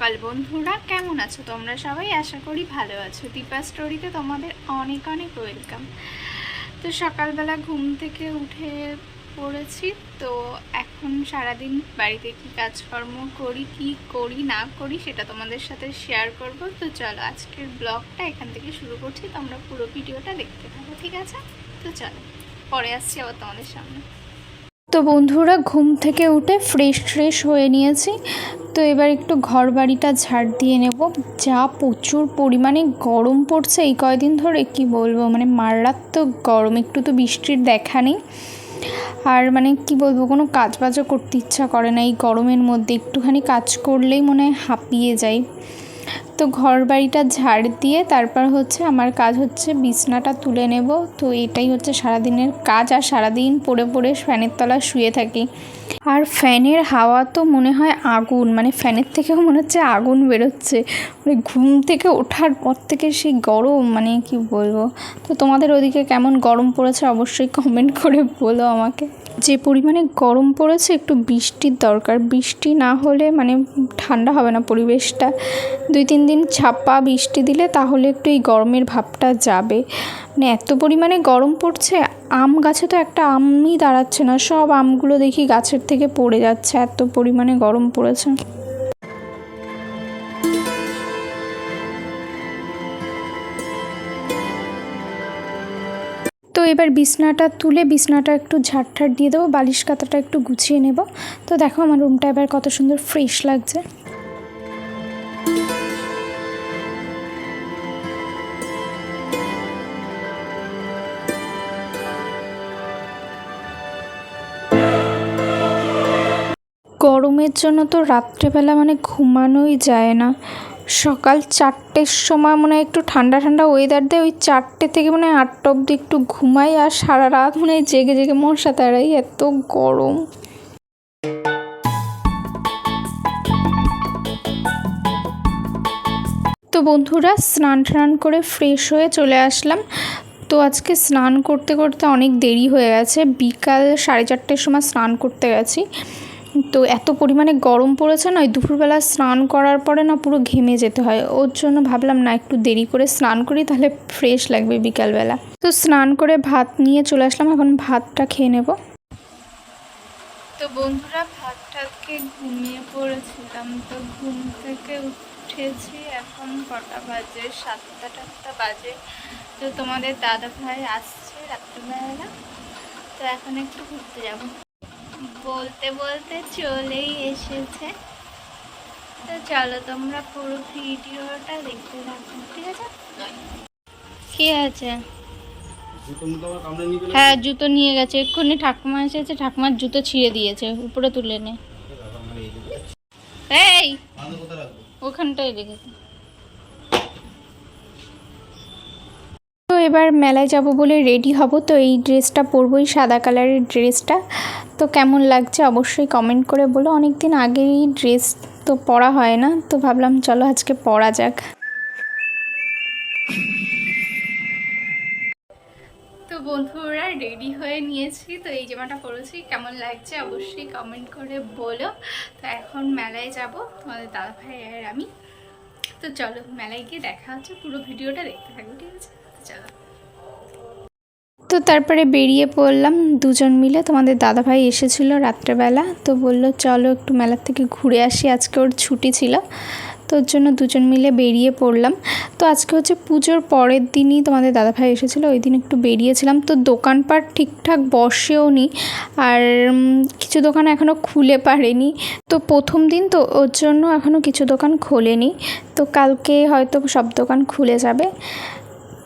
সকাল বন্ধুরা, কেমন আছো তোমরা সবাই? আশা করি ভালো আছো। দীপা স্টোরিতে তোমাদের অনেক অনেক ওয়েলকাম। তো সকালবেলা ঘুম থেকে উঠে পড়েছি। তো এখন সারাদিন বাড়িতে কি কাজকর্ম করি, কি করি না করি সেটা তোমাদের সাথে শেয়ার করব। তো চলো আজকের ব্লগটা এখান থেকে শুরু করছি, তোমরা পুরো ভিডিওটা দেখতে থাকো, ঠিক আছে? তো চলো পরে আসছি আবার তোমাদের সামনে। তো বন্ধুরা, ঘুম থেকে উঠে ফ্রেশ হয়ে নিয়েছি। তো এবার একটু ঘর বাড়িটা ঝাড় দিয়ে নেব। যা প্রচুর পরিমাণে গরম পড়ছে এই কয়দিন ধরে, কি বলবো, মানে মারাত্মক গরম। একটু তো বৃষ্টির দেখা নেই, আর মানে কি বলবো, কোনো কাজ বাজও করতে ইচ্ছা করে না এই গরমের মধ্যে। একটুখানি কাজ করলেই মনে হয় হাঁপিয়ে যাই। তো ঘর বাড়িটা ঝাড় দিয়ে তারপর হচ্ছে আমার কাজ হচ্ছে বিছনাটা তুলে নেব। তো এটাই হচ্ছে সারাদিনের কাজ। আর সারাদিন পড়ে পড়ে ফ্যানের তলায় শুয়ে থাকি। আর ফ্যানের হাওয়া তো মনে হয় আগুন, মানে ফ্যানের থেকেও মনে হচ্ছে আগুন বেরোচ্ছে। মানে ঘুম থেকে ওঠার পর থেকে সেই গরম, মানে কি বলবো। তো তোমাদের ওদিকে কেমন গরম পড়েছে অবশ্যই কমেন্ট করে বলো আমাকে। যে পরিমাণে গরম পড়েছে, একটু বৃষ্টির দরকার। বৃষ্টি না হলে মানে ঠান্ডা হবে না পরিবেশটা। 2-3 দিন ছাপা বৃষ্টি দিলে তাহলে একটু এই গরমের ভাবটা যাবে। মানে এত পরিমাণে গরম পড়ছে, আম গাছে তো একটা আমই দাঁড়াচ্ছে না, সব আমগুলো দেখি গাছের থেকে পড়ে যাচ্ছে, এত পরিমাণে গরম পড়েছে। তো এবার বিছনাটা তুলে বিছনাটা একটু ঝাড় দিয়ে দেবো, বালিশ কাঁথাটা একটু গুছিয়ে নেব। তো দেখো আমার রুমটা এবার কত সুন্দর ফ্রেশ লাগছে। গরমের জন্য তো রাত্রেবেলা মানে ঘুমানোই যায় না। সকাল 4টের সময় মনে হয় একটু ঠান্ডা ঠান্ডা ওয়েদার দেয়, ওই 4টে থেকে মনে হয় 8টা অবধি একটু ঘুমাই, আর সারা রাত মনে হয় জেগে জেগে মশা তাড়াই, এত গরম। তো বন্ধুরা, স্নান করে ফ্রেশ হয়ে চলে আসলাম। তো আজকে স্নান করতে করতে অনেক দেরি হয়ে গেছে, বিকাল 4:30টার সময় স্নান করতে গেছি। তো এত পরিমাণে গরম পড়েছে না, ওই দুপুরবেলা স্নান করার পরে না পুরো ঘেমে যেতে হয়। ওর জন্য ভাবলাম না, একটু দেরি করে স্নান করি, তাহলে ফ্রেশ লাগবে বিকালবেলা। তো স্নান করে ভাত নিয়ে চলে আসলাম, এখন ভাতটা খেয়ে নেব। তো বন্ধুরা, ভাতটাকে ঘুমিয়ে পড়েছিলাম। তো ঘুম থেকে উঠেছি, এখন কটা বাজে, 7টা বাজে। তো তোমাদের দাদা ভাই আসছে রাত্রিবেলা। তো এখন একটু ঘুরতে যাব, বলতে বলতে চলেই এসেছে। তো চলো তোমরা পুরো ভিডিওটা দেখতে থাকো, ঠিক আছে? কি আছে? হ্যাঁ, জুতো নিয়ে গেছে এক্ষুনি। ঠাকুমা এসেছে, ঠাকুমার জুতো ছিঁড়ে দিয়েছে, উপরে তুলে নে। এই ওখানটাই রেখেছে। তো এবার মেলায় যাব বলে রেডি হব। তো এই ড্রেসটা পরবই, সাদা কালারের ড্রেসটা। তো কেমন লাগছে অবশ্যই কমেন্ট করে বলো। অনেক দিন আগের এই ড্রেস, তো পরা হয় না, তো ভাবলাম চলো আজকে পরা যাক। তো বন্ধুরা, রেডি হয়ে নিয়েছি। তো এই জামাটা পরেছি, কেমন লাগছে অবশ্যই কমেন্ট করে বলো। তো এখন মেলায় যাব তোমাদের দাদা ভাই আর আমি। তো চলো মেলায় গিয়ে দেখা হচ্ছে, পুরো ভিডিওটা দেখতে থাকবো, ঠিক আছে? চলো। তো তারপরে বেরিয়ে পড়লাম দুজন মিলে। তোমাদের দাদাভাই এসেছিলো রাত্রেবেলা, তো বললো চলো একটু মেলার থেকে ঘুরে আসি, আজকে ওর ছুটি ছিল। তো ওর জন্য দুজন মিলে বেরিয়ে পড়লাম। তো আজকে হচ্ছে পুজোর পরের দিনই তোমাদের দাদাভাই এসেছিলো, ওই দিন একটু বেরিয়েছিলাম। তো দোকানপাট ঠিকঠাক বসেও নি, আর কিছু দোকান এখনও খুলে পারেনি। তো প্রথম দিন তো ওর জন্য এখনও কিছু দোকান খোলেনি। তো কালকে হয়তো সব দোকান খুলে যাবে।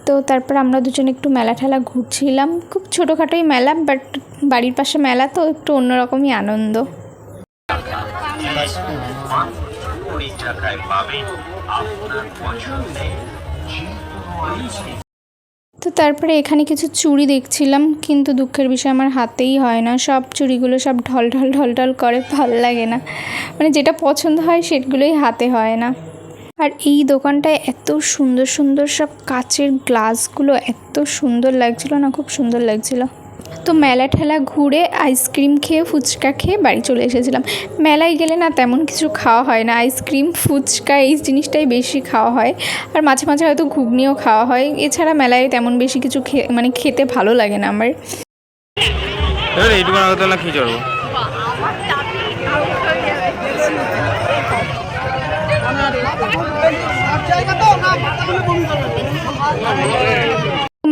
তো তারপর আমরা দুজন একটু মেলা ঠেলা ঘুরছিলাম, খুব ছোটোখাটোই মেলা, বাট বাড়ির পাশে মেলা তো একটু অন্যরকমই আনন্দ। তো তারপরে এখানে কিছু চুড়ি দেখছিলাম, কিন্তু দুঃখের বিষয় আমার হাতেই হয় না। সব চুড়িগুলো সব ঢল ঢল করে, ভালো লাগে না। মানে যেটা পছন্দ হয় সেগুলোই হাতে হয় না। আর এই দোকানটায় এত সুন্দর সুন্দর সব কাচের গ্লাসগুলো এত সুন্দর লাগছিল না, খুব সুন্দর লাগছিল। তো মেলা ঠেলা ঘুরে আইসক্রিম খেয়ে ফুচকা খেয়ে বাড়ি চলে এসেছিলাম। মেলায় গেলে না তেমন কিছু খাওয়া হয় না, আইসক্রিম ফুচকা এই জিনিসটাই বেশি খাওয়া হয়, আর মাঝে মাঝে হয়তো ঘুগনিও খাওয়া হয়। এছাড়া মেলায় তেমন বেশি কিছু খেতে ভালো লাগে না আমার।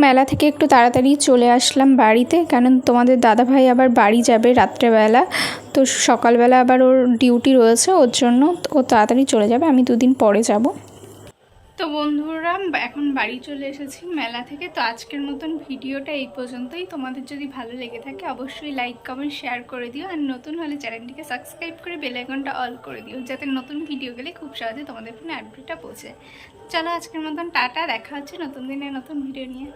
মেলা থেকে একটু তাড়াতাড়ি চলে আসলাম বাড়িতে, কারণ তোমাদের দাদাভাই আবার বাড়ি যাবে রাত্রেবেলা। তো সকালবেলা আবার ওর ডিউটি রয়েছে, ওর জন্য ও তাড়াতাড়ি চলে যাবে, আমি 2 দিন পরে যাব। তো বন্ধুরা এখন বাড়ি চলে এসেছি মেলা থেকে। তো আজকের মতন ভিডিওটা এই পর্যন্তই। তোমাদের যদি ভালো লেগে থাকে অবশ্যই লাইক কমেন্ট শেয়ার করে দিও, আর নতুন হলে চ্যানেলটিকে সাবস্ক্রাইব করে বেল আইকনটা অল করে দিও, যাতে নতুন ভিডিও গেলে খুব সহজে তোমাদের ফোনে আপডেটটা পৌঁছে। চলো আজকের মতন টাটা, দেখা হচ্ছে নতুন দিনে নতুন ভিডিও নিয়ে।